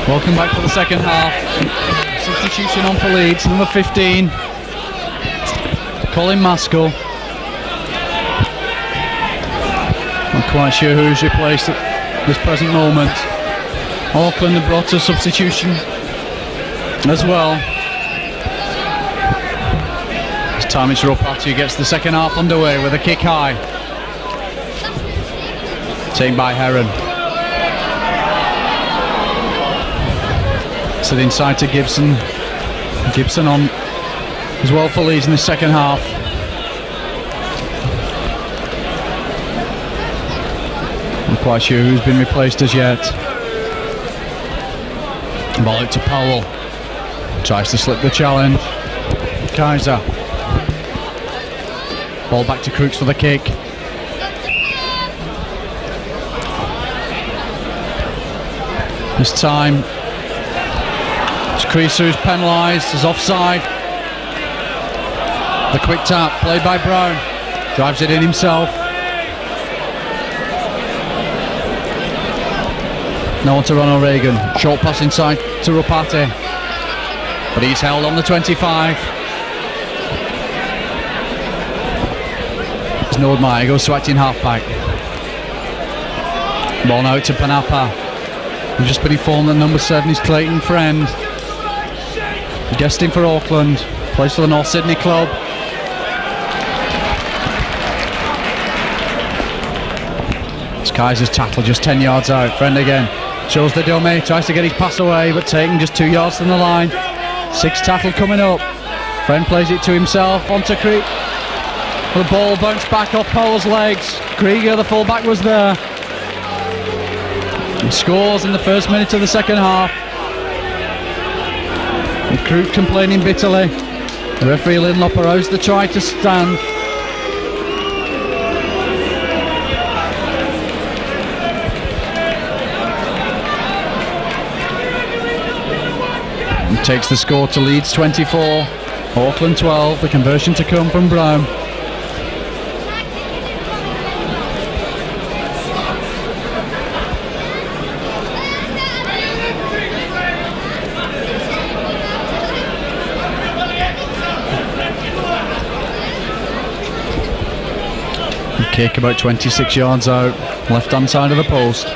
Welcome back for the second half. Substitution on for Leeds, number 15, Colin Maskell. Not quite sure who's replaced at this present moment. Auckland have brought a substitution as well. This time it's Ropati who gets the second half underway with a kick high. Taken by Heron. Set inside to Gibson. Gibson on as well for Leeds in the second half. Not quite sure who's been replaced as yet. Ball out to Powell. Tries to slip the challenge. Kaiser. Ball back to Crooks for the kick. This time it's Creaser who's penalised, is offside. The quick tap played by Brown. Drives it in himself. No one to run O'Regan. Short pass inside to Ropati. But he's held on the 25. There's no admire, goes to acting half-back. Ball now to Panapa. We've just been informed that number 7 is Clayton Friend. Guesting for Auckland. Plays for the North Sydney club. It's Kaiser's tackle just 10 yards out. Friend again. Shows the dummy. Tries to get his pass away, but taken just 2 yards from the line. 6 tackle coming up. Friend plays it to himself. Onto Creek. The ball bounced back off Powell's legs. Krieger, the fullback, was there. He scores in the first minute of the second half. And Crook complaining bitterly. The referee Linlop allows the try to stand. And takes the score to Leeds 24, Auckland 12. The conversion to come from Brown. Kick about 26 yards out, left hand side of the post.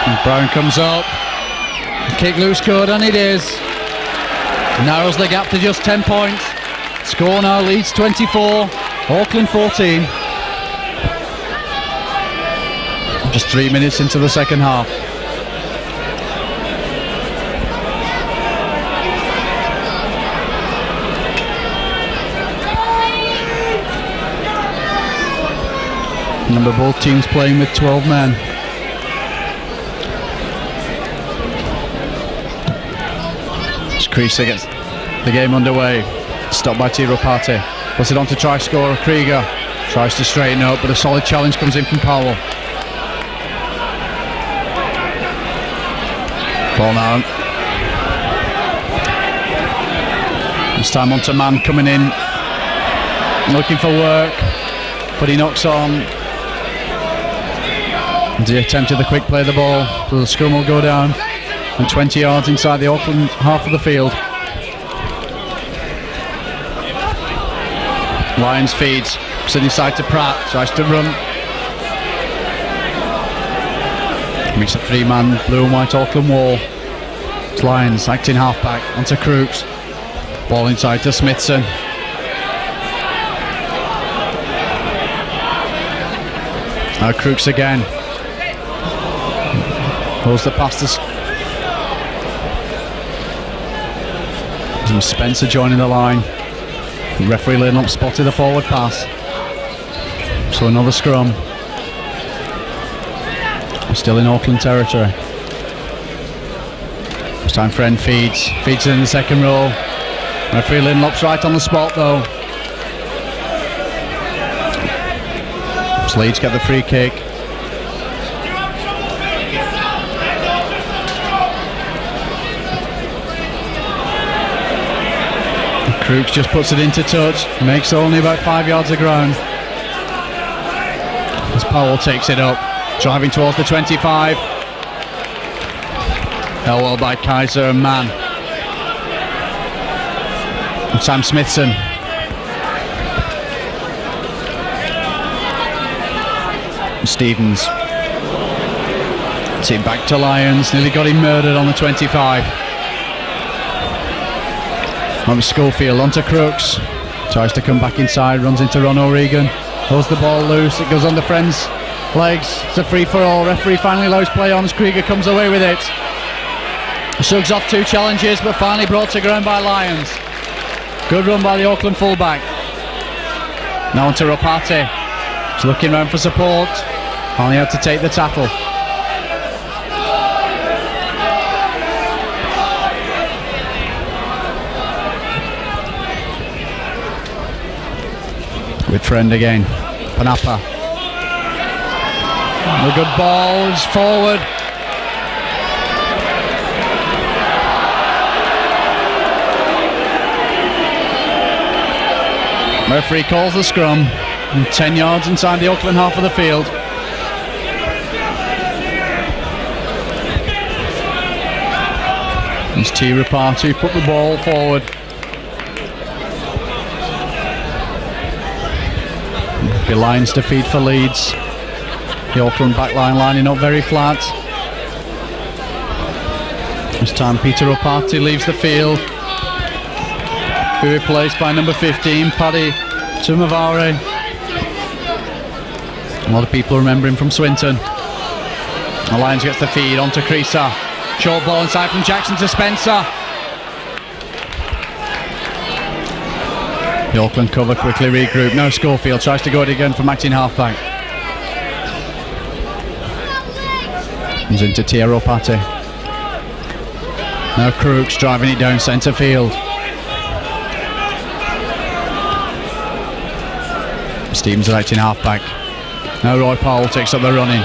And Brown comes up, kick loose good, and it is. Narrows the gap to just 10 points. Score now Leeds 24, Auckland 14. Just 3 minutes into the second half. Remember, both teams playing with 12 men. Creaser gets the game underway. Stopped by T. Ropati. Puts it on to try scorer Krieger. Tries to straighten up, but a solid challenge comes in from Powell. Ball now. This time on to Man coming in, looking for work, but he knocks on. And he attempted the quick play of the ball, so the scrum will go down. And 20 yards inside the Auckland half of the field. Lyons feeds, sitting side to Pratt, tries to run. Meets a 3-man blue and white Auckland wall. It's Lyons acting halfback onto Crooks. Ball inside to Smithson. Now Crooks again. Holds the pass to Spencer joining the line. Referee Linlop spotted the forward pass. So another scrum. Still in Auckland territory. This time Friend feeds it in the second row. Referee Linlop's right on the spot though. Leeds get the free kick. Crooks just puts it into touch, makes only about 5 yards of ground. As Powell takes it up, driving towards the 25. Held well by Kaiser and Mann. And Sam Smithson. Stevens. It's it back to Lyons, nearly got him murdered on the 25. On Schofield, onto Crooks. Tries to come back inside, runs into Ron O'Regan. Holds the ball loose, it goes on the Friends' legs. It's a free for all. Referee finally allows play on as Krieger comes away with it. Suggs off 2 challenges, but finally brought to ground by Lyons. Good run by the Auckland fullback. Now onto Ropati. He's looking round for support. Finally had to take the tackle. With Friend again. Panapa. A good ball, it's forward. Referee calls the scrum. And 10 yards inside the Auckland half of the field. It's T. Rapatu put the ball forward. The Lions to feed for Leeds. The Auckland backline lining up very flat. This time Peter Rapatu leaves the field. Be replaced by number 15, Paddy Tumavare. A lot of people remember him from Swinton. The Lions gets the feed onto Creaser. Short ball inside from Jackson to Spencer. The Auckland cover quickly regroup. Now Schofield tries to go it again from acting halfback. Comes into Tiero Pate. Now Crooks driving it down centre field. Stevens is acting halfback. Now Roy Powell takes up the running.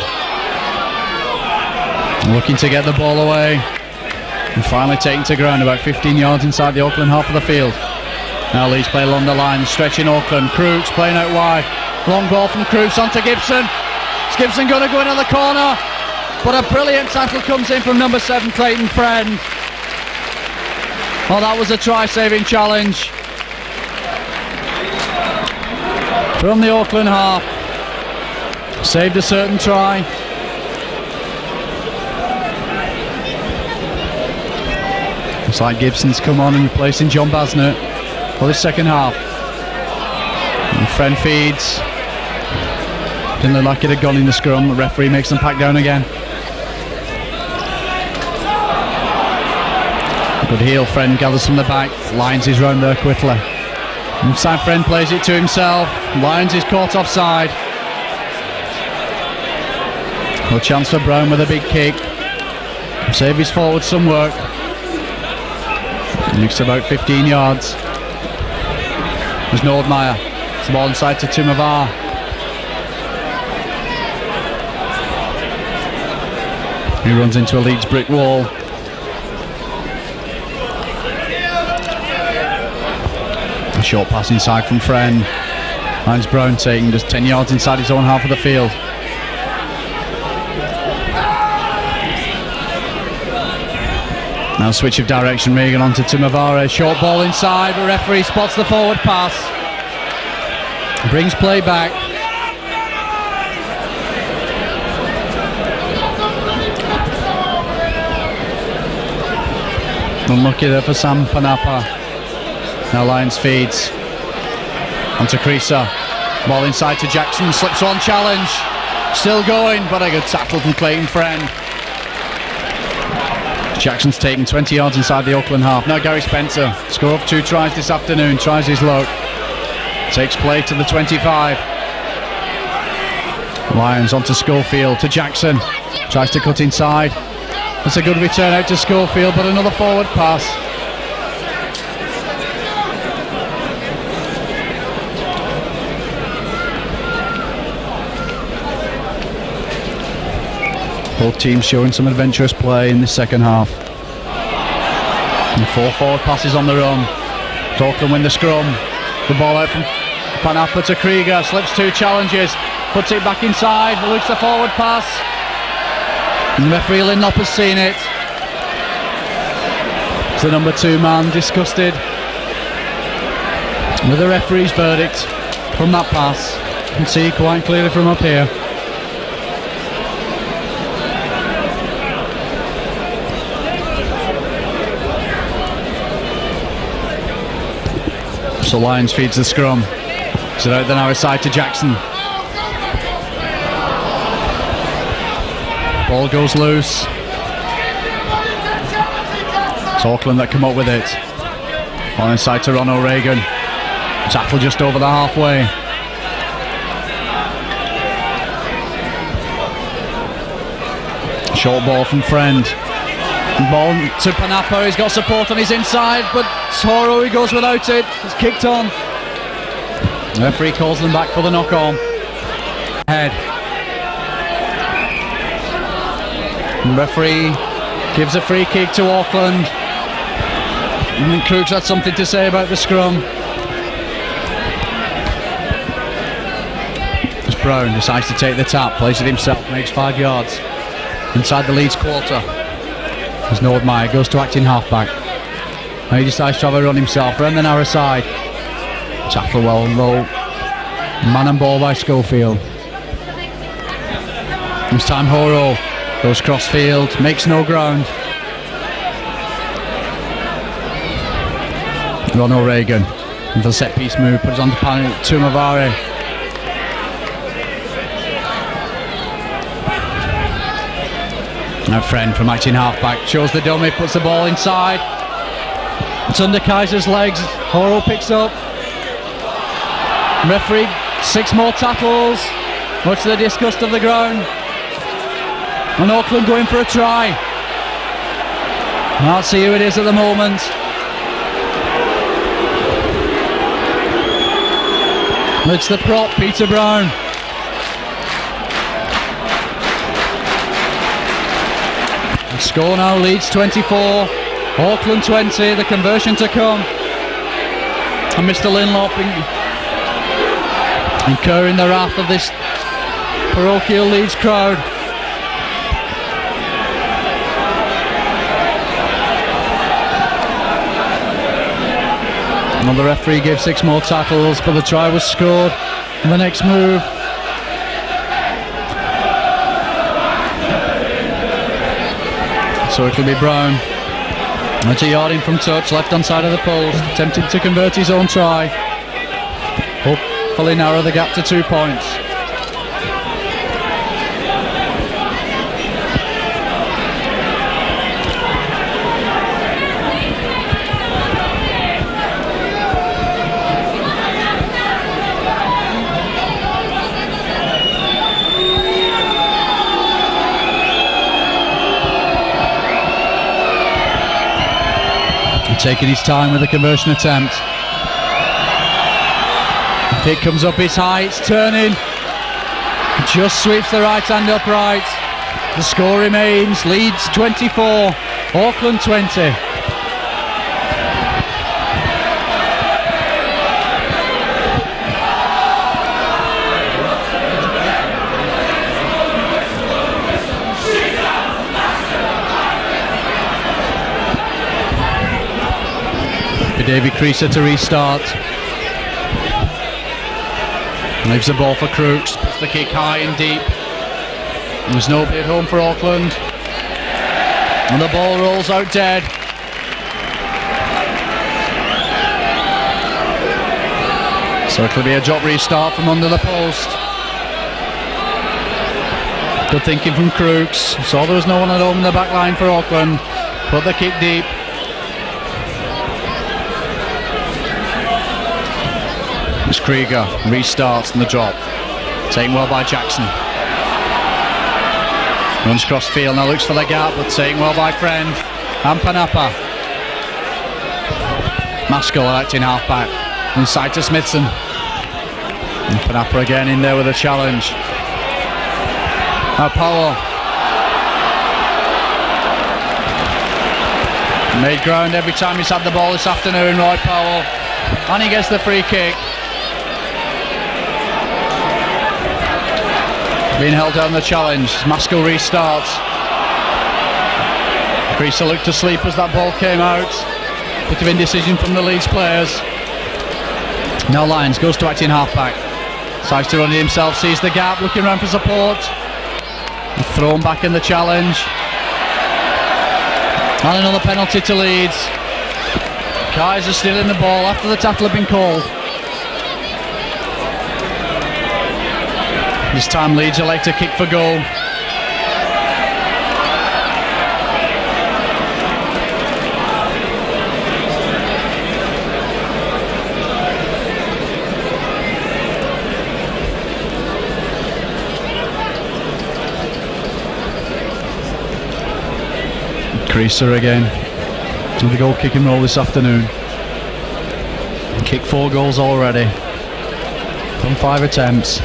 Looking to get the ball away. And finally taken to ground about 15 yards inside the Auckland half of the field. Now Leeds play along the line, stretching Auckland. Crooks playing out wide. Long ball from Crooks onto Gibson. Is Gibson going to go into the corner? But a brilliant tackle comes in from number 7, Clayton Friend. Oh, that was a try-saving challenge from the Auckland half. Saved a certain try. Looks like Gibson's come on and replacing John Basnett for the second half. And Friend feeds. Didn't look like it had gone in the scrum. The referee makes them pack down again. Good heel. Friend gathers from the back. Lyons is round there quickly. Inside Friend plays it to himself. Lyons is caught offside. No chance for Brown with a big kick. Save his forward some work. Next about 15 yards. There's Nordmeyer. It's the ball inside to Tumavar. He runs into a Leeds brick wall. A short pass inside from Friend. Finds Brown taking just 10 yards inside his own half of the field. Now switch of direction, Regan onto Tumavare. Short ball inside, but referee spots the forward pass. Brings play back. Unlucky there for Sam Panapa. Now Lyons feeds onto Creaser. Ball inside to Jackson, slips one challenge. Still going, but a good tackle from Clayton Friend. Jackson's taken 20 yards inside the Auckland half. Now Gary Spencer, score of 2 tries this afternoon, tries his luck. Takes play to the 25. Lyons onto Schofield, to Jackson. Tries to cut inside. That's a good return out to Schofield, but another forward pass. Both teams showing some adventurous play in the second half. And 4 forward passes on the run. Auckland win the scrum. The ball out from Panapa to Krieger, slips 2 challenges, puts it back inside, looks the forward pass. And referee Linlop has seen it. It's the number 2 man disgusted with the referee's verdict from that pass. You can see quite clearly from up here. So Lyons feeds the scrum. So out the narrow side to Jackson. Ball goes loose. It's Auckland that come up with it. On inside to Ron O'Regan. Tackle just over the halfway. Short ball from Friend. Ball to Panapa, he's got support on his inside, but Horo, he goes without it. It's kicked on. The referee calls them back for the knock on. Head. The referee gives a free kick to Auckland. And Crooks had something to say about the scrum. As Brown decides to take the tap, plays it himself, makes 5 yards inside the Leeds quarter. As Nordmeyer goes to acting halfback. Now he decides to have a run himself around the narrow side. Tackle well low. Man and ball by Schofield. This time Horo goes cross field, makes no ground. Ron O'Regan for the set piece move, puts on to Tumavare. Now Friend from acting halfback shows the dummy, puts the ball inside. It's under Kaiser's legs. Horo picks up. Referee, 6 more tackles, much to the disgust of the ground. And Auckland going for a try. I'll see who it is at the moment. It's the prop, Peter Brown. The score now, Leeds 24, Auckland 20, the conversion to come. And Mr. Linlop incurring the wrath of this parochial Leeds crowd. And the referee gave 6 more tackles, but the try was scored in the next move. So it'll be Brown. That's a yard in from touch, left hand side of the post, attempting to convert his own try. Hopefully narrow the gap to 2 points. Taking his time with the conversion attempt. Kick comes up, it's high, it's turning. Just sweeps the right hand upright. The score remains Leeds 24, Auckland 20. Davy Creaser to restart. Leaves the ball for Crooks, puts the kick high and deep. There's nobody at home for Auckland. And the ball rolls out dead. So it'll be a drop restart from under the post. Good thinking from Crooks. Saw there was no one at home in the back line for Auckland. Put the kick deep. Krieger restarts from the drop, taken well by Jackson. Runs cross field, now looks for the gap, but taken well by Friend and Panapa. Maskell acting halfback, inside to Smithson. And Panapa again in there with a challenge. Now Powell Made ground every time he's had the ball this afternoon, Roy Powell. And he gets the free kick. Being held down the challenge. Maskell restarts. Creaser looked asleep as that ball came out. Bit of indecision from the Leeds players. Now Lyons goes to acting halfback. Decides to run it himself, sees the gap, looking around for support. And thrown back in the challenge. And another penalty to Leeds. Kaiser stealing the ball after the tackle had been called. This time Leeds elect to kick for goal. Creaser again with the goal kicking role this afternoon. Kicked 4 goals already from 5 attempts.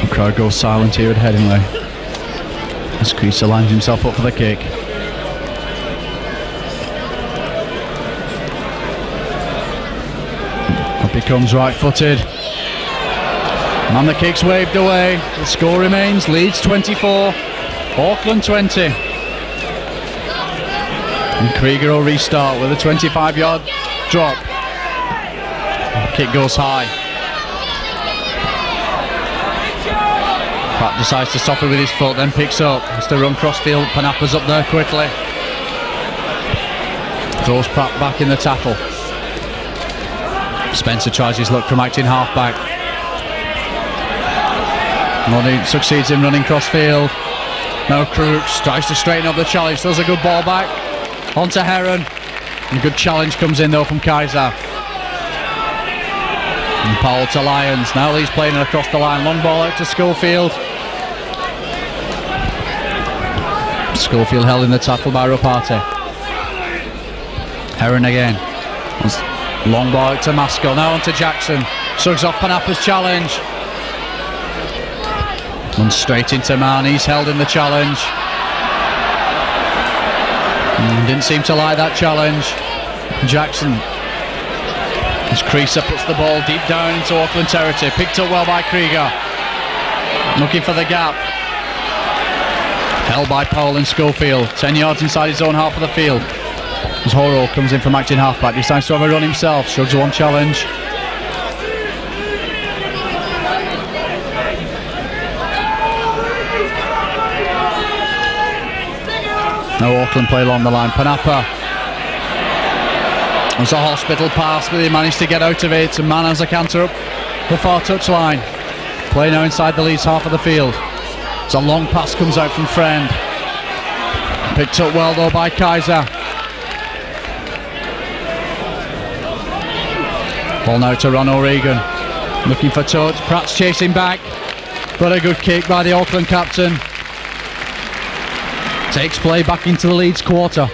The crowd goes silent here at Headingley as Creaser lines himself up for the kick. Up he comes right-footed. And the kick's waved away. The score remains Leeds 24, Auckland 20. And Krieger will restart with a 25-yard drop. The kick goes high. Pratt decides to stop it with his foot, then picks up. Has to run cross-field. Panappa's up there quickly. Throws Pratt back in the tackle. Spencer tries his luck from acting halfback. He succeeds in running cross-field. Now Crooks tries to straighten up the challenge. Throws a good ball back onto Heron. And a good challenge comes in though from Kaiser. And Powell to Lyons. Now Lee's playing it across the line. Long ball out to Schofield. Schofield held in the tackle by Rapati. Heron again. Long ball out to Maskell. Now on to Jackson. Shrugs off Panappa's challenge. And straight into Man. He's held in the challenge. Didn't seem to like that challenge. Jackson. As Creaser puts the ball deep down into Auckland territory. Picked up well by Krieger. Looking for the gap. Held by Powell and Schofield. 10 yards inside his own half of the field. As Horo comes in from acting halfback. Decides to have a run himself. Shrugs one challenge. Now Auckland play along the line. Panappa. There's a hospital pass, but he managed to get out of it. And Man has a canter up the far touchline. Play now inside the Leeds half of the field. As a long pass comes out from Friend. Picked up well though by Kaiser. Ball now to Ron O'Regan. Looking for touch. Pratt's chasing back. But a good kick by the Auckland captain. Takes play back into the Leeds quarter.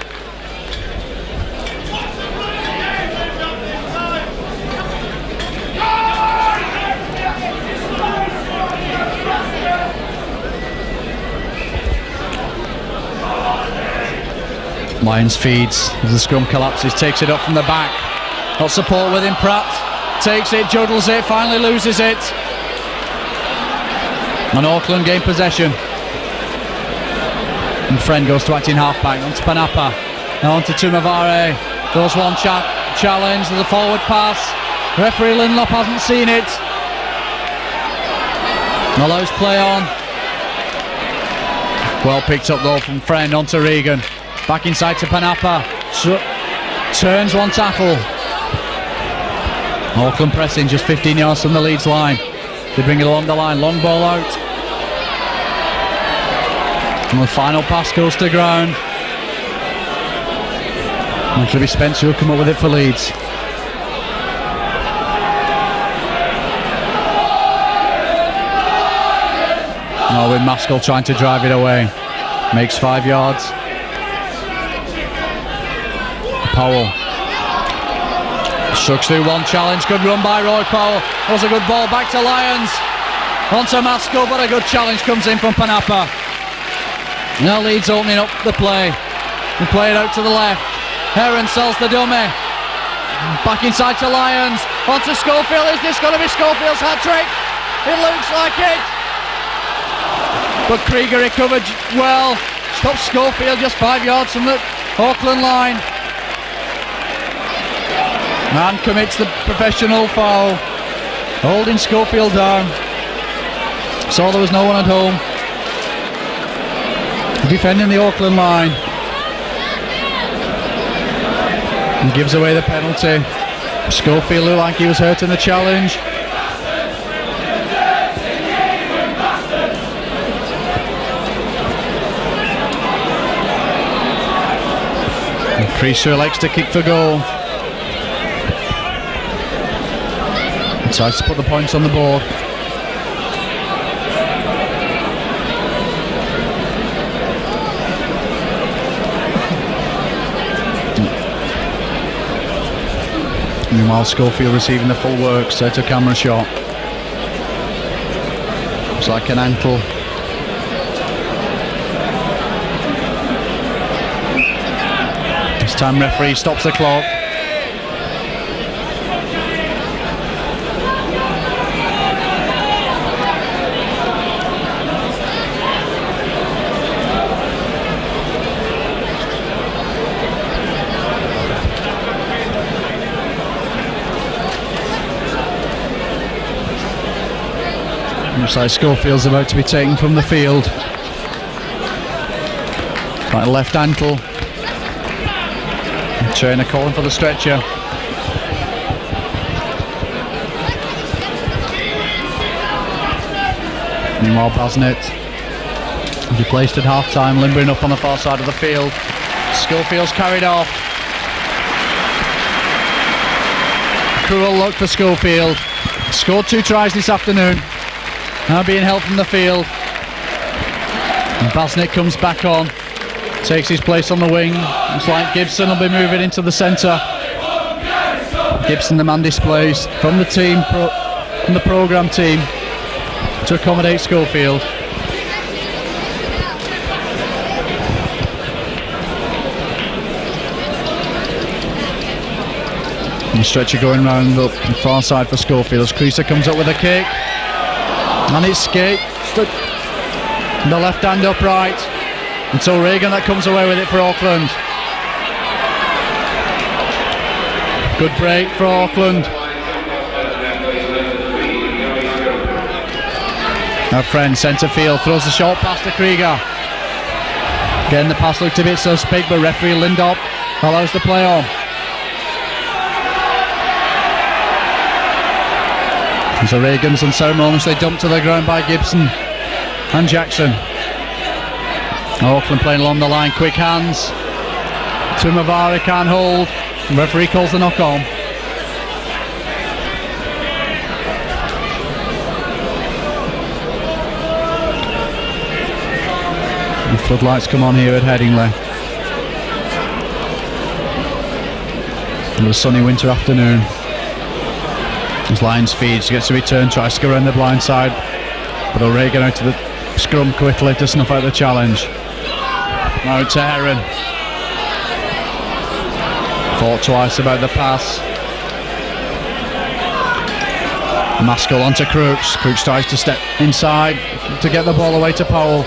Lyons feeds as the scrum collapses, takes it up from the back. Got support with him, Pratt. Takes it, juddles it, finally loses it. And Auckland gain possession. And Friend goes to acting halfback, on to Panappa. Now on to Tumavare. Goes one challenge, there's a forward pass. Referee Linlop hasn't seen it. Allows play on. Well picked up though from Friend onto Regan. Back inside to Panappa. Turns one tackle. Auckland pressing just 15 yards from the Leeds line. They bring it along the line. Long ball out. And the final pass goes to ground. And it'll be Spencer who'll come up with it for Leeds. Oh, with Maskell trying to drive it away. Makes 5 yards. Powell. Sucks through one challenge. Good run by Roy Powell. That was a good ball back to Lyons. Onto Maskell, but a good challenge comes in from Panapa. Now Leeds opening up the play. We play it out to the left. Heron sells the dummy. Back inside to Lyons. Onto Schofield. Is this going to be Schofield's hat-trick? It looks like it. But Krieger recovered well. Stops Schofield just 5 yards from the Auckland line. And commits the professional foul. Holding Schofield down. Saw there was no one at home. Defending the Auckland line. And gives away the penalty. Schofield looked like he was hurt in the challenge. And Creasy likes to kick for goal. And tries to put the points on the board. Meanwhile, Schofield receiving the full work, set a camera shot. Looks like an ankle. This time referee stops the clock. Looks like Schofield's about to be taken from the field. Like left ankle. Trainer calling for the stretcher. Meanwhile, Basnett he placed at half-time, limbering up on the far side of the field. Schofield's carried off. Cruel luck for Schofield. Scored 2 tries this afternoon. Now being held from the field. And Basnett comes back on. Takes his place on the wing. Looks like Gibson will be moving into the centre. Gibson, the man displaced from the team, from the programme team, to accommodate Schofield. And the stretcher going round up the far side for Schofield as Creasy comes up with a kick. And it's skate. The left hand upright. Until Reagan that comes away with it for Auckland. Good break for Auckland. Our friend centre field throws the short pass to Krieger. Again the pass looked a bit suspect, but referee Lindop allows the play on. So Reagan's unceremoniously dumped to the ground by Gibson and Jackson. Auckland playing along the line, quick hands. Tumavara can't hold. The referee calls the knock on. The floodlights come on here at Headingley. It was a sunny winter afternoon. As Lyons feeds, gets a return, tries to go around the blind side, but O'Regan out to the scrum quickly to snuff out the challenge. Now to Heron. Thought twice about the pass. Maskell onto Crooks. Crooks tries to step inside to get the ball away to Powell.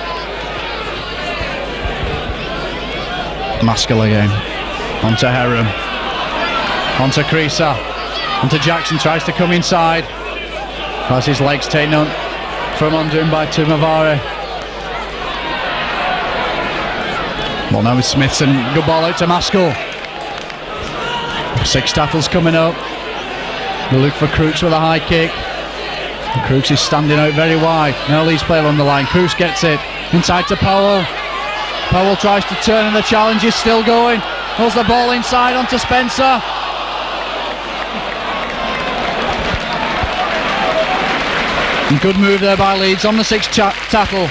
Maskell again. Onto Heron. Onto Creasy. Onto Jackson, tries to come inside. Has his legs taken on from under him by Tumavara. Well, now with Smithson, good ball out to Maskell. 6 tackles coming up. They look for Crooks with a high kick. And Crooks is standing out very wide. Now Leeds play along the line. Crooks gets it inside to Powell. Powell tries to turn and the challenge is still going. Pulls the ball inside onto Spencer. And good move there by Leeds on the 6th tackle.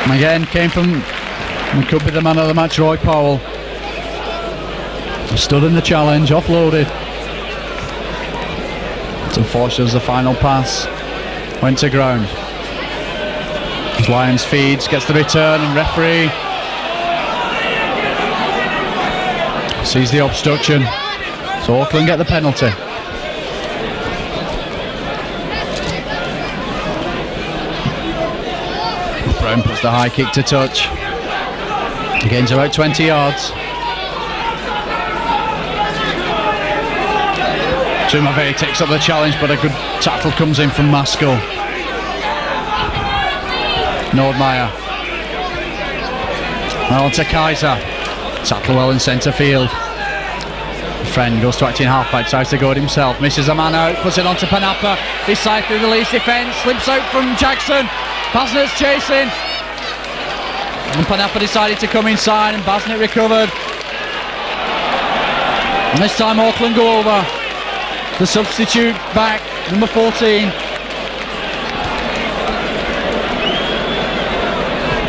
And again came from, and could be the man of the match, Roy Powell. Stood in the challenge, offloaded. It's unfortunate as the final pass went to ground. As Lyons feeds, gets the return, and referee sees the obstruction. So Auckland get the penalty. Brown puts the high kick to touch. He gains about 20 yards. Jumaveri takes up the challenge, but a good tackle comes in from Maskell. Nordmeyer. Now on to Kaiser. Tackle well in centre field. Friend goes to acting halfback, tries to go it himself, misses a man out, puts it on to Panapa. This side through the Leeds defence, slips out from Jackson. Basnett's chasing. And Panapa decided to come inside, and Basnett recovered. And this time Auckland go over. The substitute back, number 14.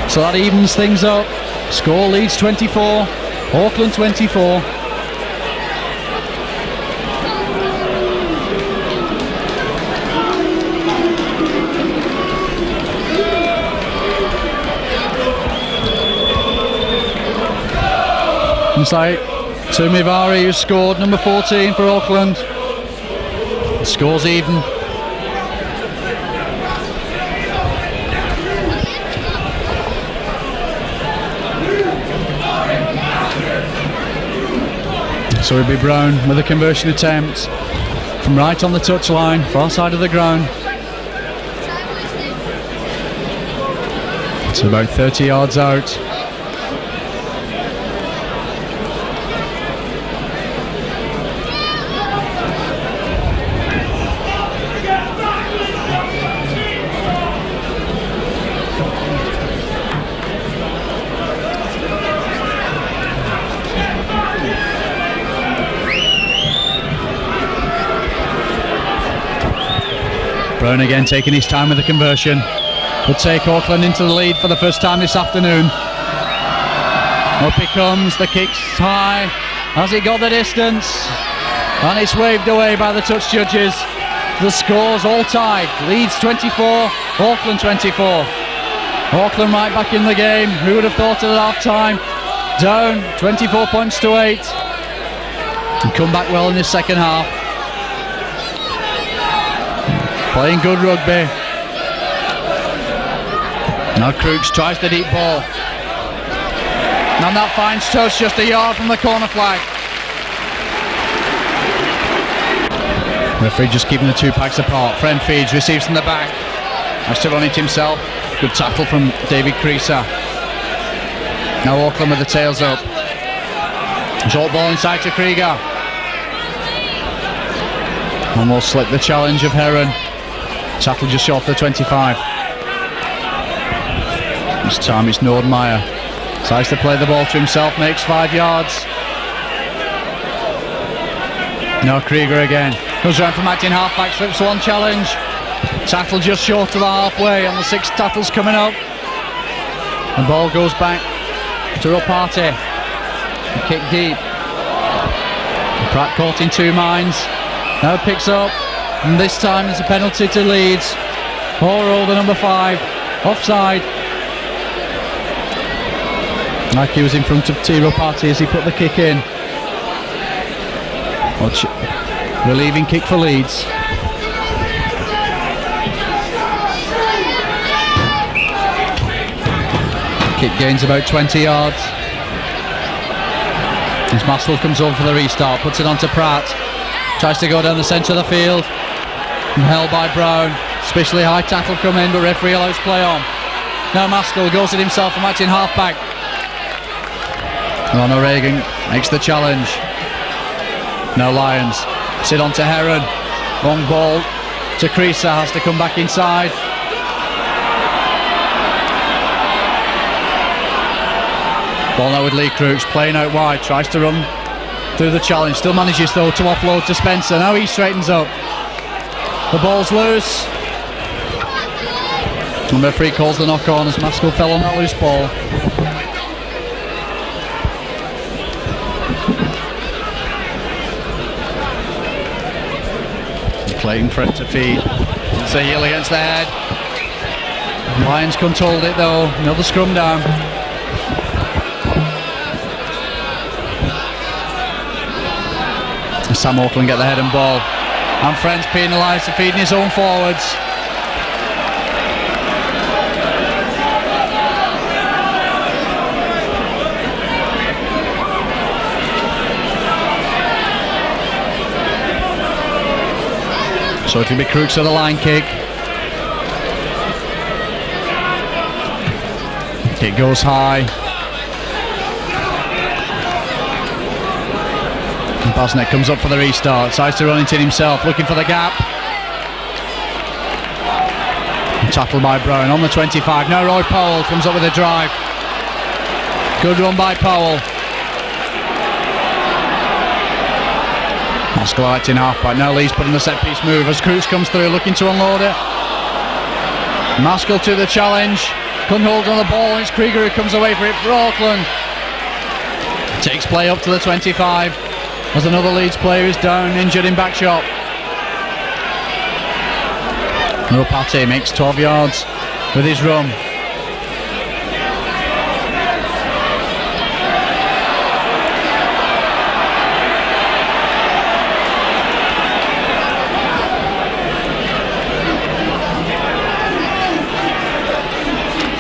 So that evens things up. Score Leeds 24, Auckland 24. Inside Tumivari, who scored, number 14 for Auckland. The score's even. So it'll be Brown with a conversion attempt from right on the touchline, far side of the ground. It's about 30 yards out. Brown again taking his time with the conversion. Will take Auckland into the lead for the first time this afternoon. Up he comes, the kick's high. Has he got the distance? And it's waved away by the touch judges. The score's all tied. Leeds 24, Auckland 24. Auckland right back in the game. Who would have thought at half time? Down 24 points to 8. And come back well in this second half. Playing good rugby. Now Crooks tries the deep ball. And that finds touch just a yard from the corner flag. Referee just keeping the two packs apart. Friend feeds, receives from the back. Has to run it himself. Good tackle from David Creaser. Now Auckland with the tails up. Short ball inside to Krieger. And will slip the challenge of Heron. Tackle just short of the 25. This time it's Nordmeyer. Tries to play the ball to himself, makes 5 yards. Now Krieger again. Goes around from acting halfback, slips one challenge. Tackle just short of the halfway, and the 6 tackles coming up. The ball goes back to Ropati. Kick deep. Pratt caught in two minds. Now picks up. And this time it's a penalty to Leeds. Horo, the number 5, offside. Like he was in front of T. Ropati as he put the kick in. Watch. Relieving kick for Leeds. Kick gains about 20 yards. As Maskell comes over for the restart, puts it on to Pratt. Tries to go down the centre of the field. And held by Brown. Especially high tackle come in, but referee allows play on. Now Maskell goes it himself from acting halfback. Ron O'Regan makes the challenge. Now Lyons. Sit on to Heron. Long ball to Creaser. Has to come back inside. Ball now with Lee Crooks. Playing out wide. Tries to run through the challenge. Still manages though to offload to Spencer. Now he straightens up. The ball's loose. And the referee calls the knock on as Maskell fell on that loose ball. Clayton front to feed. It's a heel against the head. Lions controlled it though. Another scrum down. Sam Auckland get the head and ball. And Friends penalised for feeding his own forwards. So it'll be Crooks with the line kick. Kick goes high. And Bosnet comes up for the restart. Tries to run it in himself, looking for the gap. And tackled by Brown on the 25. Now Roy Powell comes up with a drive. Good run by Powell. Maskell acting halfback. Now Leeds putting the set piece move as Crooks comes through looking to unload it. Maskell to the challenge. Couldn't hold on the ball. It's Krieger who comes away for it for Auckland. Takes play up to the 25 as another Leeds player is down, injured in back shot. Ropati makes 12 yards with his run.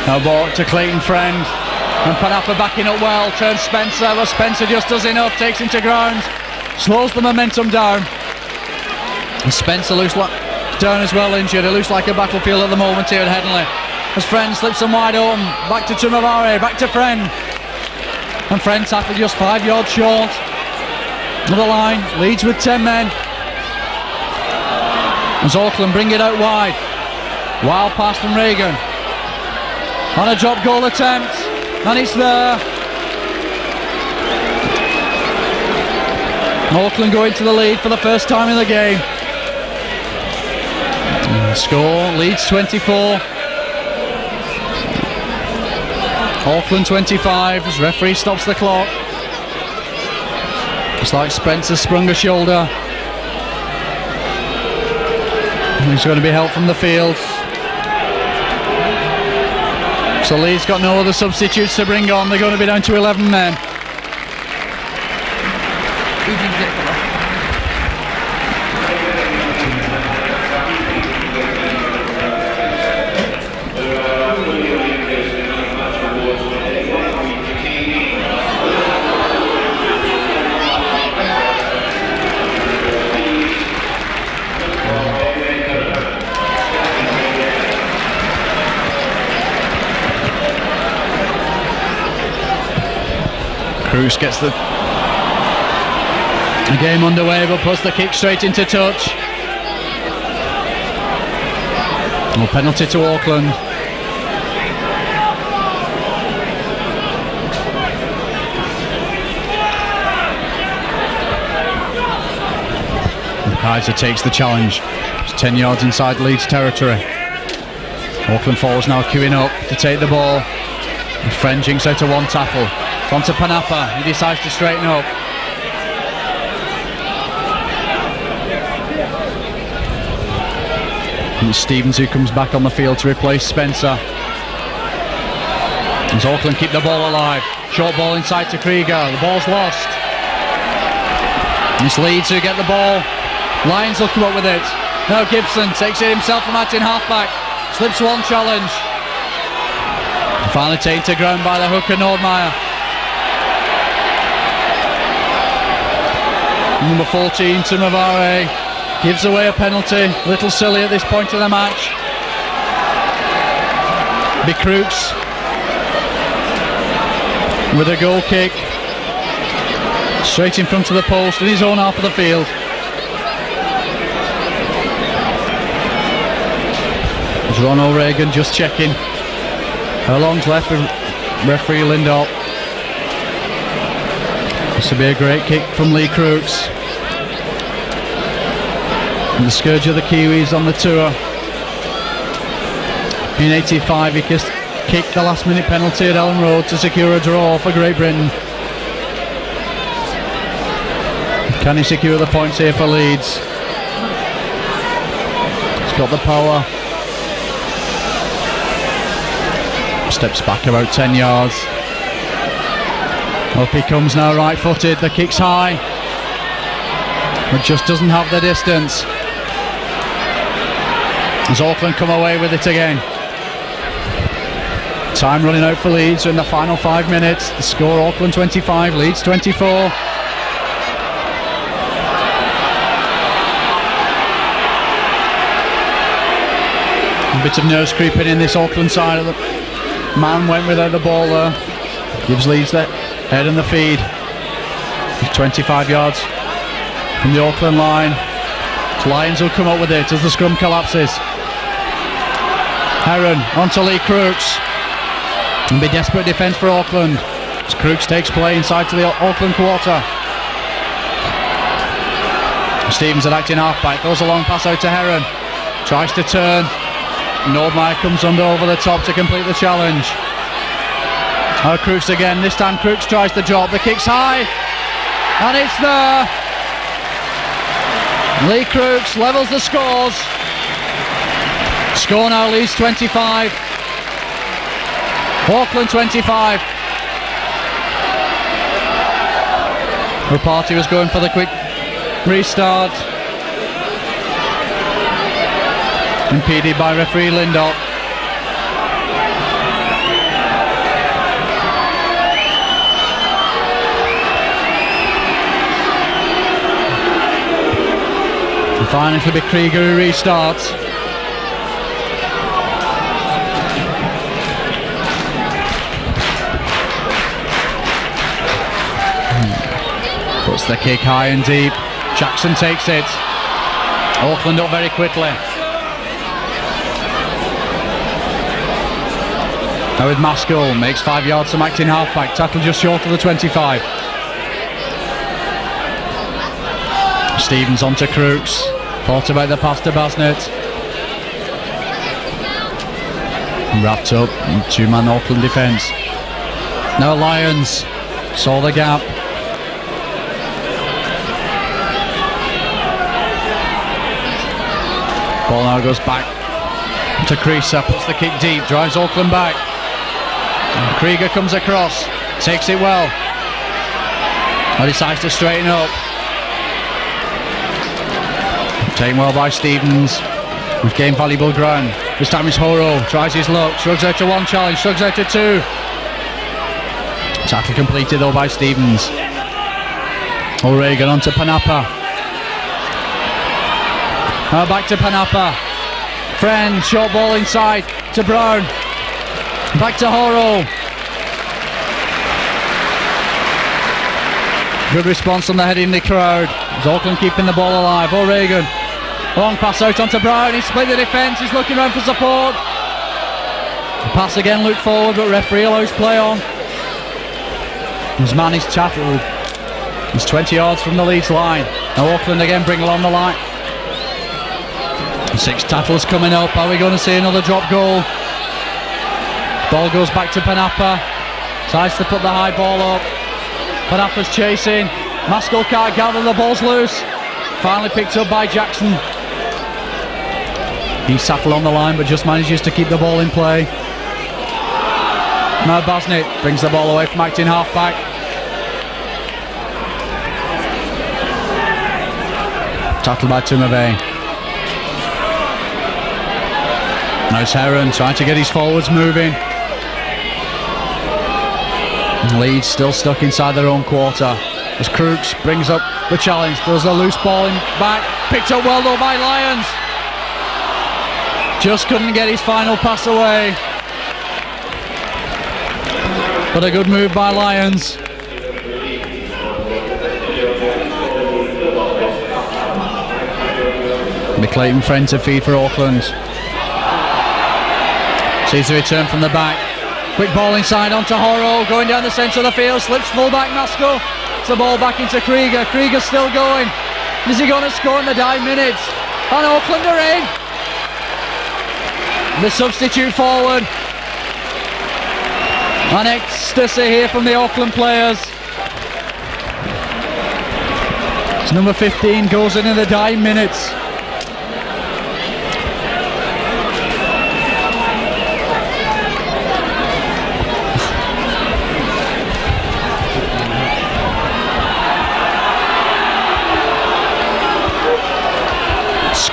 Now ball to Clayton Friend, and Panapa backing up well, turns Spencer, but Spencer just does enough, takes him to ground, slows the momentum down. And Spencer looks like down as well, injured. It looks like a battlefield at the moment here at Headingley. As Friend slips him wide open, back to Tumavare, back to Friend. And Friend tackled just 5 yards short of the line, Leeds with 10 men. As Auckland bring it out wide, wild pass from Reagan. On a drop goal attempt, and it's there. Auckland go into the lead for the first time in the game. Score, Leeds 24. Auckland 25 as referee stops the clock. It's like Spencer sprung a shoulder. He's going to be helped from the field. So Leeds got no other substitutes to bring on. They're going to be down to 11 men. Cruz gets the game underway, but puts the kick straight into touch. No penalty to Auckland. And Kaiser takes the challenge. It's 10 yards inside Leeds territory. Auckland forwards now queuing up to take the ball. And Friend jinks out to one tackle. On to Panapa, he decides to straighten up. And it's Stevens who comes back on the field to replace Spencer. As Auckland keep the ball alive. Short ball inside to Krieger, the ball's lost. And it's Leeds who get the ball. Lions will come up with it. Now Gibson takes it himself from acting halfback. Slips one challenge. Finally taken to ground by the hooker Nordmeyer. Number 14, Tumavare, gives away a penalty. A little silly at this point of the match. Big Crooks with a goal kick. Straight in front of the post in his own half of the field. There's Ron O'Regan just checking how long's left with referee Lindop. This will be a great kick from Lee Crooks. And the scourge of the Kiwis on the tour. In 85 he kicked the last minute penalty at Ellen Road to secure a draw for Great Britain. Can he secure the points here for Leeds? He's got the power. Steps back about 10 yards. Up he comes now, right-footed. The kick's high, but just doesn't have the distance. As Auckland come away with it again. Time running out for Leeds in the final 5 minutes. The score: Auckland 25, Leeds 24. A bit of nerves creeping in this Auckland side. Of the man went without the ball there. Gives Leeds the head and the feed. 25 yards from the Auckland line. Lions will come up with it as the scrum collapses. Heron onto Lee Crooks. And be desperate defence for Auckland as Crooks takes play inside to the Auckland quarter. Stevens at acting halfback, throws a long pass out to Heron, tries to turn. Nordmeyer comes under over the top to complete the challenge. Now Crooks again, this time Crooks tries to drop, the kick's high and it's there. Lee Crooks levels the scores. Score now: Leeds 25, Auckland 25. Party was going for the quick restart, impeded by referee Lindop. And finally it'll be Krieger who restarts. Puts the kick high and deep. Jackson takes it. Auckland up very quickly. Now with Maskell, makes 5 yards from acting halfback, tackle just short of the 25. Stevens onto Crooks, thought about the pass to Basnett. Wrapped up in two-man Auckland defence. Now Lions saw the gap. Ball now goes back to Creaser, puts the kick deep, drives Auckland back. And Krieger comes across, takes it well. Now decides to straighten up. Taken well by Stevens. We've gained valuable ground. This time it's Horo, tries his luck, shrugs out to one challenge, shrugs out to two. Tackle completed though by Stevens. O'Regan onto Panapa. Now back to Panapa. Friend, short ball inside to Brown. Back to Horo. Good response from the head in the crowd. Is Auckland keeping the ball alive? O'Regan. Long pass out onto Brown. He's split the defence. He's looking around for support. The pass again looked forward, but referee allows play on. His man is Chattel. He's 20 yards from the Leeds line. Now Auckland again bring along the line. 6 tackles coming up. Are we going to see another drop goal? Ball goes back to Panapa. Tries to put the high ball up. Panapa's chasing. Maskell can't gather, the ball's loose. Finally picked up by Jackson. He's tackled on the line but just manages to keep the ball in play. Now Basnett brings the ball away from acting halfback. Tackled by Tumavey. Now it's Heron trying to get his forwards moving. Leeds still stuck inside their own quarter as Crooks brings up the challenge, throws the loose ball in back, picked up well though by Lions. Just couldn't get his final pass away, but a good move by Lions. Clayton Friend to feed for Auckland. Sees the return from the back. Quick ball inside onto Horo, going down the centre of the field, slips full back Maskell. It's the ball back into Krieger. Krieger's still going. Is he going to score in the dying minutes? And Auckland are in. The substitute forward. An ecstasy here from the Auckland players. It's number 15 goes in the dying minutes.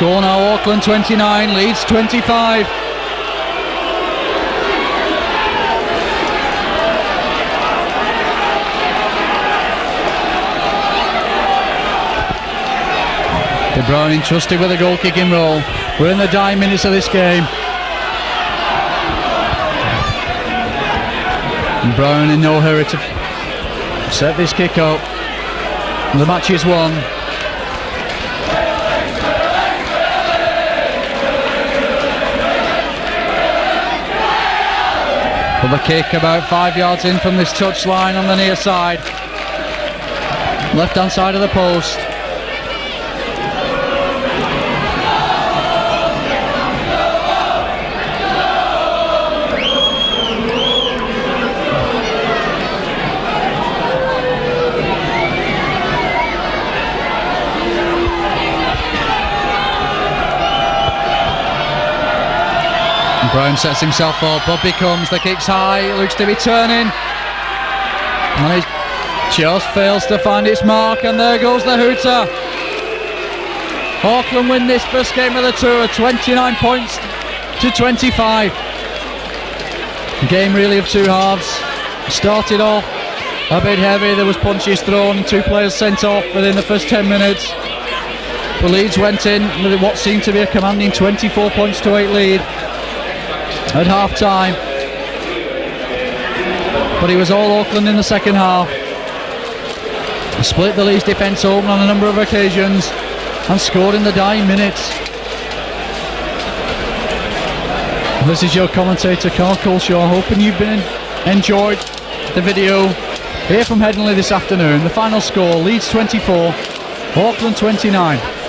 Score now, Auckland 29, Leeds 25. De Bruyne entrusted with a goal kicking role. We're in the dying minutes of this game. And Brown in no hurry to set this kick up. The match is won. But the kick about 5 yards in from this touchline on the near side. Left hand side of the post. Brown sets himself up, up he comes, the kick's high, it looks to be turning, and it just fails to find its mark, and there goes the hooter. Auckland win this first game of the tour, 29 points to 25. Game really of two halves. Started off a bit heavy, there was punches thrown, 2 players sent off within the first 10 minutes. The Leeds went in with what seemed to be a commanding 24 points to 8 lead at half time, but it was all Auckland in the second half. Split the Leeds defence open on a number of occasions and scored in the dying minutes. This is your commentator Carl Culshaw, hoping you've enjoyed the video here from Headingley this afternoon. The final score, Leeds 24, Auckland 29.